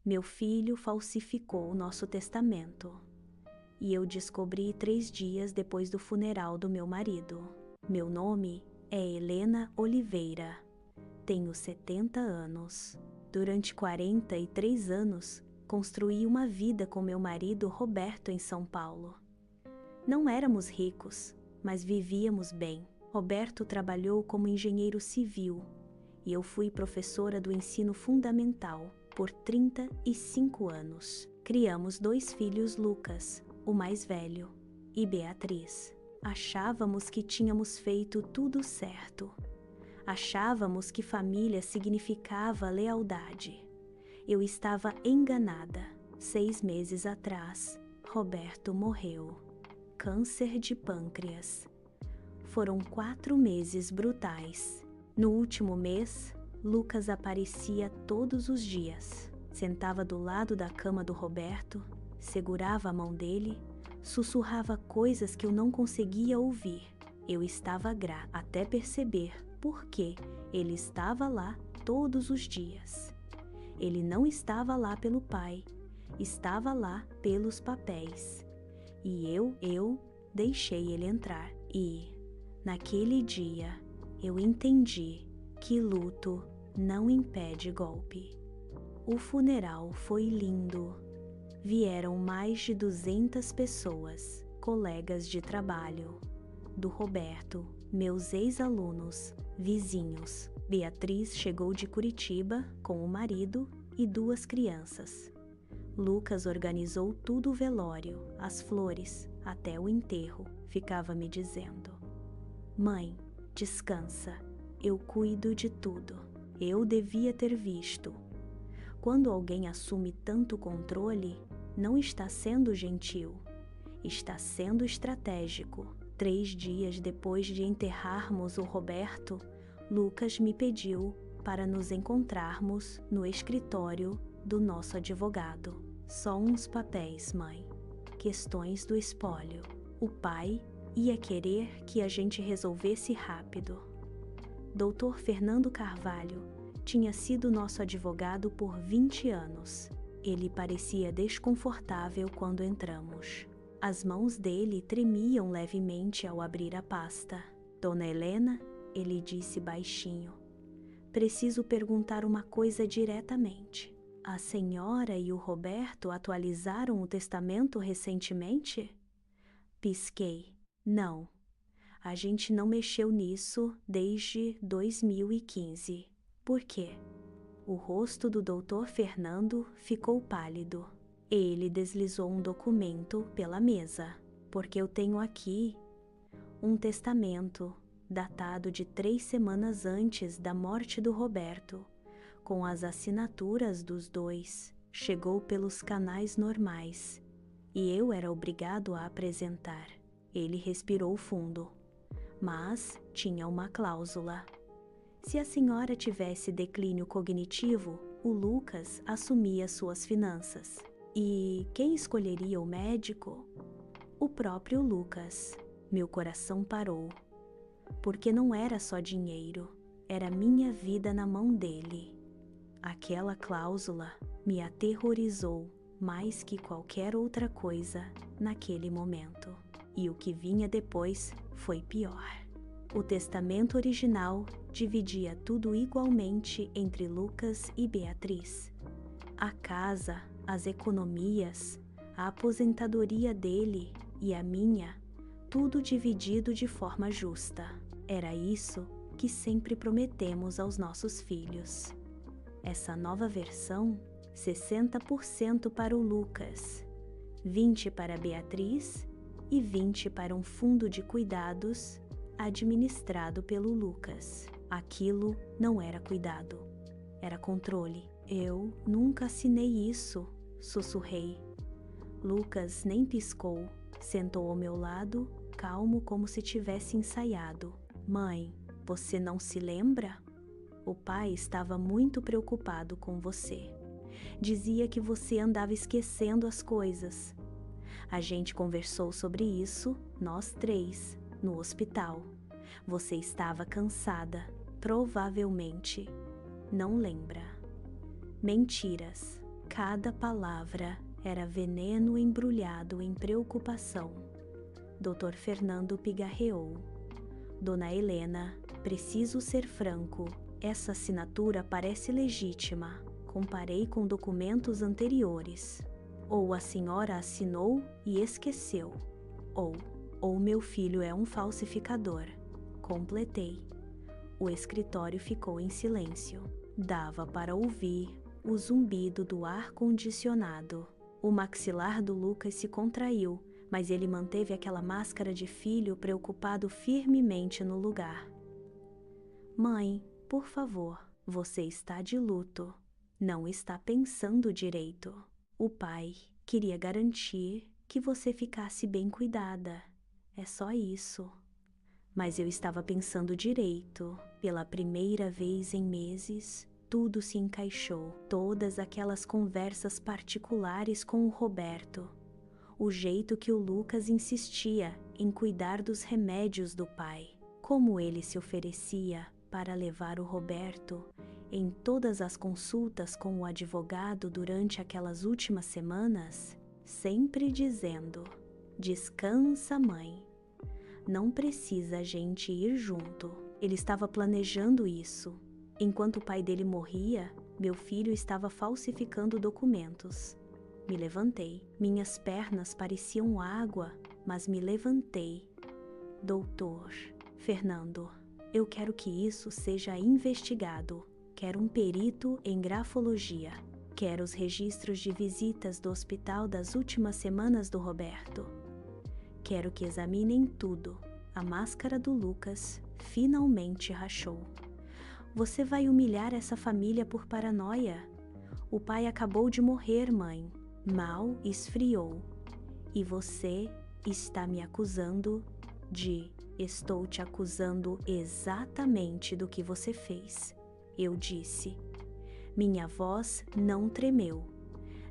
Meu filho falsificou o nosso testamento. E eu descobri 3 dias depois do funeral do meu marido. Meu nome é Helena Oliveira. Tenho 70 anos. Durante 43 anos, construí uma vida com meu marido Roberto em São Paulo. Não éramos ricos, mas vivíamos bem. Roberto trabalhou como engenheiro civil e eu fui professora do ensino fundamental por 35 anos. Criamos 2 filhos, Lucas, o mais velho, e Beatriz. Achávamos que tínhamos feito tudo certo. Achávamos que família significava lealdade. Eu estava enganada. 6 meses atrás, Roberto morreu. Câncer de pâncreas. Foram 4 meses brutais. No último mês, Lucas aparecia todos os dias. Sentava do lado da cama do Roberto, segurava a mão dele, sussurrava coisas que eu não conseguia ouvir. Eu estava grata até perceber por que ele estava lá todos os dias. Ele não estava lá pelo pai, estava lá pelos papéis. E eu deixei ele entrar. E, naquele dia, eu entendi que luto não impede golpe. O funeral foi lindo. Vieram mais de 200 pessoas, colegas de trabalho, do Roberto, meus ex-alunos, vizinhos. Beatriz chegou de Curitiba com o marido e 2 crianças. Lucas organizou tudo o velório, as flores, até o enterro. Ficava me dizendo: "Mãe, descansa, eu cuido de tudo. Eu devia ter visto." Quando alguém assume tanto controle, não está sendo gentil, está sendo estratégico. 3 dias depois de enterrarmos o Roberto, Lucas me pediu para nos encontrarmos no escritório do nosso advogado. Só uns papéis, mãe. Questões do espólio. O pai ia querer que a gente resolvesse rápido. Dr. Fernando Carvalho tinha sido nosso advogado por 20 anos. Ele parecia desconfortável quando entramos. As mãos dele tremiam levemente ao abrir a pasta. "Dona Helena", ele disse baixinho, "preciso perguntar uma coisa diretamente. A senhora e o Roberto atualizaram o testamento recentemente?" Pisquei. "Não. A gente não mexeu nisso desde 2015. Por quê?" O rosto do Dr. Fernando ficou pálido. Ele deslizou um documento pela mesa. "Porque eu tenho aqui um testamento datado de 3 semanas antes da morte do Roberto, com as assinaturas dos 2. Chegou pelos canais normais e eu era obrigado a apresentar." Ele respirou fundo. "Mas tinha uma cláusula. Se a senhora tivesse declínio cognitivo, o Lucas assumia suas finanças. E quem escolheria o médico?" "O próprio Lucas." Meu coração parou. Porque não era só dinheiro, era minha vida na mão dele. Aquela cláusula me aterrorizou mais que qualquer outra coisa naquele momento. E o que vinha depois foi pior. O testamento original dividia tudo igualmente entre Lucas e Beatriz. A casa, as economias, a aposentadoria dele e a minha, tudo dividido de forma justa. Era isso que sempre prometemos aos nossos filhos. Essa nova versão, 60% para o Lucas, 20% para Beatriz e 20% para um fundo de cuidados administrado pelo Lucas. Aquilo não era cuidado, era controle. "Eu nunca assinei isso", sussurrei. Lucas nem piscou, sentou ao meu lado, calmo como se tivesse ensaiado. "Mãe, você não se lembra? O pai estava muito preocupado com você. Dizia que você andava esquecendo as coisas. A gente conversou sobre isso, nós 3, no hospital. Você estava cansada, provavelmente. Não lembra." Mentiras. Cada palavra era veneno embrulhado em preocupação. Dr. Fernando pigarreou. Dona Helena, preciso ser franco. Essa assinatura parece legítima. Comparei com documentos anteriores. Ou a senhora assinou e esqueceu. Ou meu filho é um falsificador. Completei. O escritório ficou em silêncio. Dava para ouvir o zumbido do ar-condicionado. O maxilar do Lucas se contraiu, mas ele manteve aquela máscara de filho preocupado firmemente no lugar. Mãe, por favor, você está de luto. Não está pensando direito. O pai queria garantir que você ficasse bem cuidada. É só isso. Mas eu estava pensando direito. Pela primeira vez em meses, tudo se encaixou. Todas aquelas conversas particulares com o Roberto. O jeito que o Lucas insistia em cuidar dos remédios do pai. Como ele se oferecia para levar o Roberto em todas as consultas com o advogado durante aquelas últimas semanas, sempre dizendo: descansa, mãe. Não precisa a gente ir junto. Ele estava planejando isso. Enquanto o pai dele morria, meu filho estava falsificando documentos. Me levantei. Minhas pernas pareciam água, mas me levantei. Doutor Fernando, eu quero que isso seja investigado. Quero um perito em grafologia. Quero os registros de visitas do hospital das últimas semanas do Roberto. Quero que examinem tudo. A máscara do Lucas finalmente rachou. Você vai humilhar essa família por paranoia? O pai acabou de morrer, mãe. Mal esfriou. E você está me acusando de... Estou te acusando exatamente do que você fez. Eu disse. Minha voz não tremeu.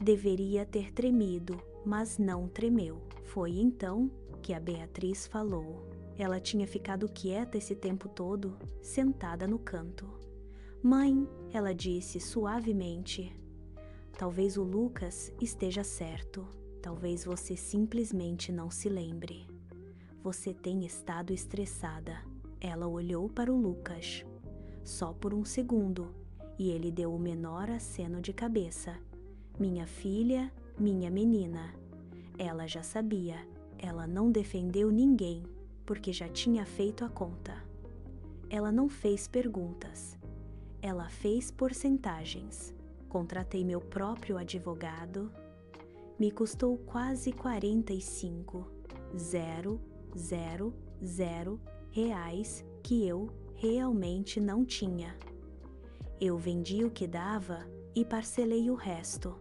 Deveria ter tremido, mas não tremeu. Foi então que a Beatriz falou. Ela tinha ficado quieta esse tempo todo, sentada no canto. Mãe, ela disse suavemente. Talvez o Lucas esteja certo. Talvez você simplesmente não se lembre. Você tem estado estressada. Ela olhou para o Lucas. Só por um segundo, e ele deu o menor aceno de cabeça. Minha filha, minha menina. Ela já sabia. Ela não defendeu ninguém, porque já tinha feito a conta. Ela não fez perguntas. Ela fez porcentagens. Contratei meu próprio advogado. Me custou quase 45,000 reais que eu realmente não tinha. Eu vendi o que dava e parcelei o resto.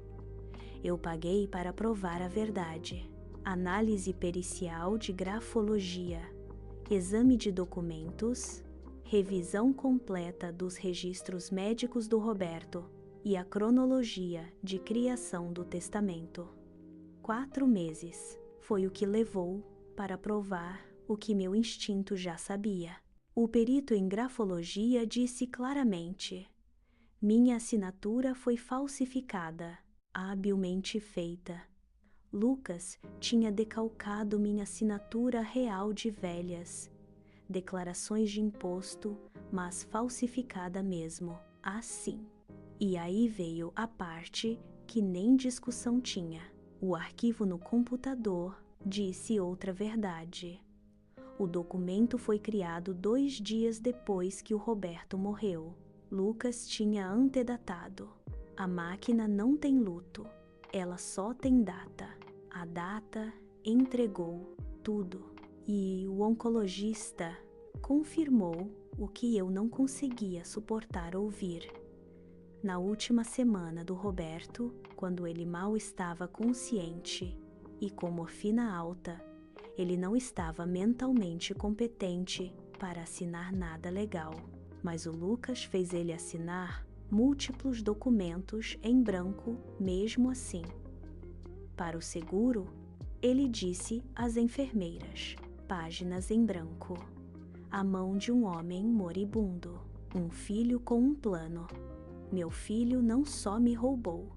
Eu paguei para provar a verdade. Análise pericial de grafologia, exame de documentos, revisão completa dos registros médicos do Roberto e a cronologia de criação do testamento. 4 meses foi o que levou para provar o que meu instinto já sabia. O perito em grafologia disse claramente: minha assinatura foi falsificada, habilmente feita. Lucas tinha decalcado minha assinatura real de velhas, declarações de imposto, mas falsificada mesmo, assim. E aí veio a parte que nem discussão tinha. O arquivo no computador disse outra verdade. O documento foi criado 2 dias depois que o Roberto morreu. Lucas tinha antedatado. A máquina não tem luto, ela só tem data. A data entregou tudo. E o oncologista confirmou o que eu não conseguia suportar ouvir. Na última semana do Roberto, quando ele mal estava consciente e com morfina alta, ele não estava mentalmente competente para assinar nada legal. Mas o Lucas fez ele assinar múltiplos documentos em branco mesmo assim. Para o seguro, ele disse às enfermeiras, páginas em branco. A mão de um homem moribundo, um filho com um plano. Meu filho não só me roubou,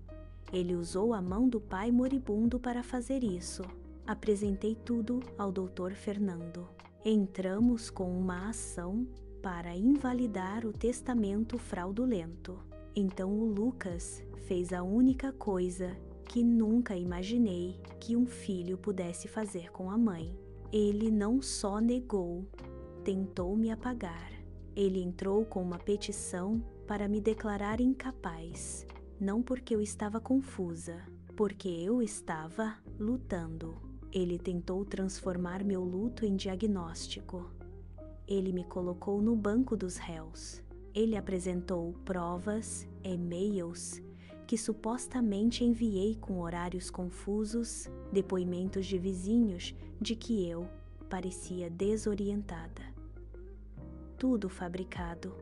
Ele usou a mão do pai moribundo para fazer isso. Apresentei tudo ao Dr. Fernando. Entramos com uma ação para invalidar o testamento fraudulento. Então o Lucas fez a única coisa que nunca imaginei que um filho pudesse fazer com a mãe. Ele não só negou, tentou me apagar. Ele entrou com uma petição para me declarar incapaz, não porque eu estava confusa, porque eu estava lutando. Ele tentou transformar meu luto em diagnóstico. Ele me colocou no banco dos réus. Ele apresentou provas, e-mails, que supostamente enviei com horários confusos, depoimentos de vizinhos de que eu parecia desorientada. Tudo fabricado.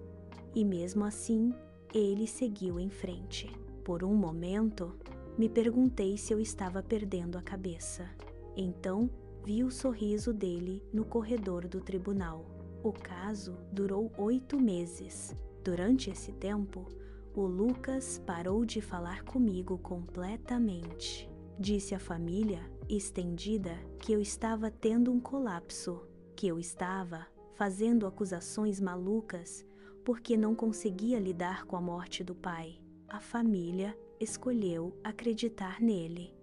E mesmo assim, ele seguiu em frente. Por um momento, me perguntei se eu estava perdendo a cabeça. Então, vi o sorriso dele no corredor do tribunal. O caso durou 8 meses. Durante esse tempo, o Lucas parou de falar comigo completamente. Disse à família estendida que eu estava tendo um colapso, que eu estava fazendo acusações malucas porque não conseguia lidar com a morte do pai. A família escolheu acreditar nele.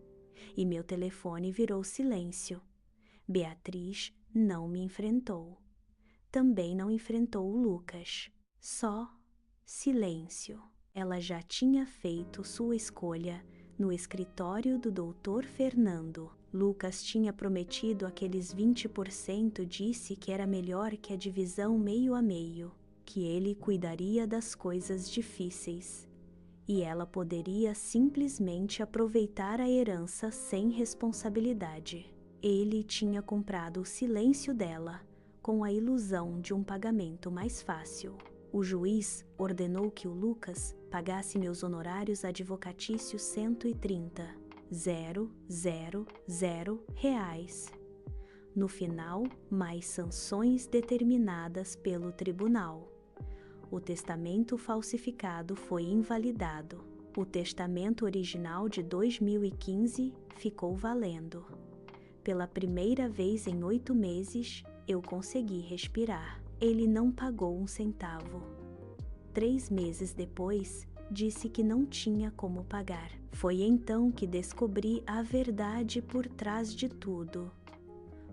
E meu telefone virou silêncio. Beatriz não me enfrentou. Também não enfrentou o Lucas. Só silêncio. Ela já tinha feito sua escolha no escritório do Dr. Fernando. Lucas tinha prometido aqueles 20%, disse que era melhor que a divisão meio a meio, que ele cuidaria das coisas difíceis. E ela poderia simplesmente aproveitar a herança sem responsabilidade. Ele tinha comprado o silêncio dela, com a ilusão de um pagamento mais fácil. O juiz ordenou que o Lucas pagasse meus honorários advocatícios 130,000 reais. No final, mais sanções determinadas pelo tribunal. O testamento falsificado foi invalidado. O testamento original de 2015 ficou valendo. Pela primeira vez em 8 meses, eu consegui respirar. Ele não pagou um centavo. 3 meses depois, disse que não tinha como pagar. Foi então que descobri a verdade por trás de tudo.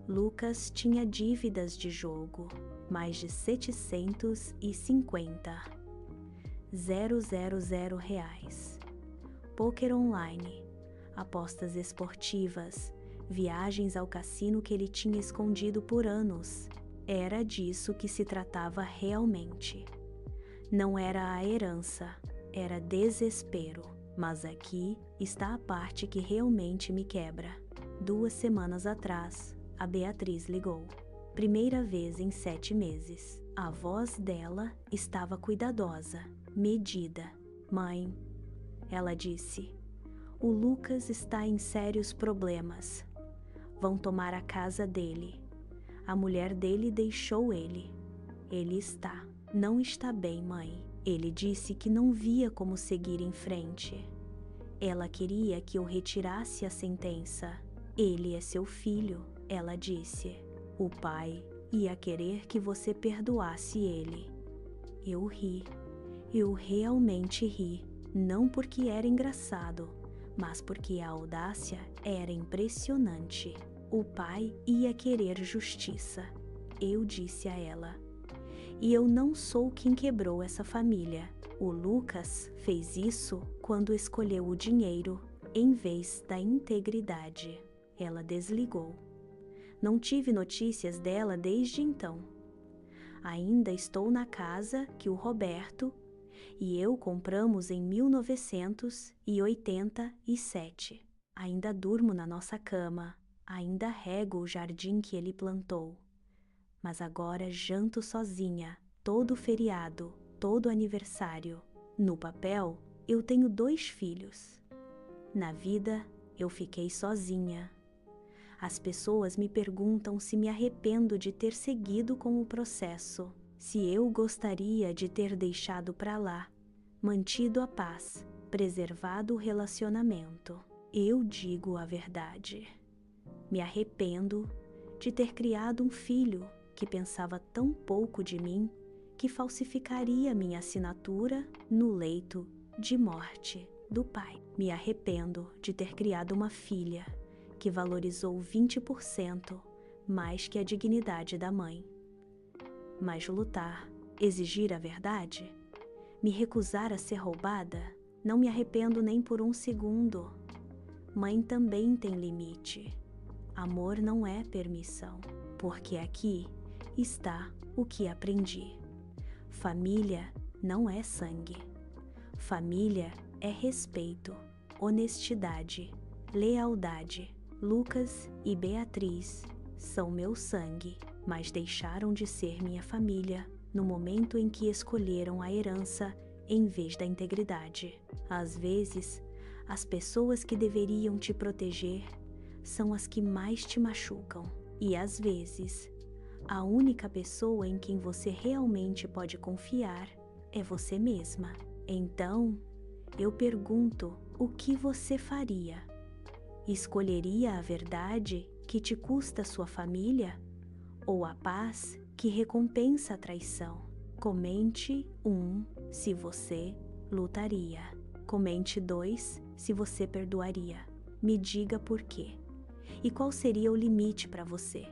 Lucas tinha dívidas de jogo, mais de 750,000 reais. Poker online, apostas esportivas, viagens ao cassino que ele tinha escondido por anos. Era disso que se tratava realmente. Não era a herança, era desespero. Mas aqui está a parte que realmente me quebra. 2 semanas atrás, a Beatriz ligou. Primeira vez em 7 meses. A voz dela estava cuidadosa, medida. Mãe, ela disse, o Lucas está em sérios problemas. Vão tomar a casa dele. A mulher dele deixou ele. Ele não está bem, mãe. Ele disse que não via como seguir em frente. Ela queria que eu retirasse a sentença. Ele é seu filho, ela disse. O pai ia querer que você perdoasse ele. Eu ri. Eu realmente ri. Não porque era engraçado, mas porque a audácia era impressionante. O pai ia querer justiça. Eu disse a ela. E eu não sou quem quebrou essa família. O Lucas fez isso quando escolheu o dinheiro em vez da integridade. Ela desligou. Não tive notícias dela desde então. Ainda estou na casa que o Roberto e eu compramos em 1987. Ainda durmo na nossa cama. Ainda rego o jardim que ele plantou. Mas agora janto sozinha, todo feriado, todo aniversário. No papel, eu tenho 2 filhos. Na vida, eu fiquei sozinha. As pessoas me perguntam se me arrependo de ter seguido com o processo, se eu gostaria de ter deixado para lá, mantido a paz, preservado o relacionamento. Eu digo a verdade. Me arrependo de ter criado um filho que pensava tão pouco de mim que falsificaria minha assinatura no leito de morte do pai. Me arrependo de ter criado uma filha que valorizou 20% mais que a dignidade da mãe. Mas lutar, exigir a verdade, me recusar a ser roubada, não me arrependo nem por um segundo. Mãe também tem limite. Amor não é permissão, porque aqui está o que aprendi. Família não é sangue. Família é respeito, honestidade, lealdade. Lucas e Beatriz são meu sangue, mas deixaram de ser minha família no momento em que escolheram a herança em vez da integridade. Às vezes, as pessoas que deveriam te proteger são as que mais te machucam. E às vezes, a única pessoa em quem você realmente pode confiar é você mesma. Então, eu pergunto, o que você faria? Escolheria a verdade que te custa sua família? Ou a paz que recompensa a traição? Comente 1 se você lutaria. Comente 2 se você perdoaria. Me diga por quê. E qual seria o limite para você?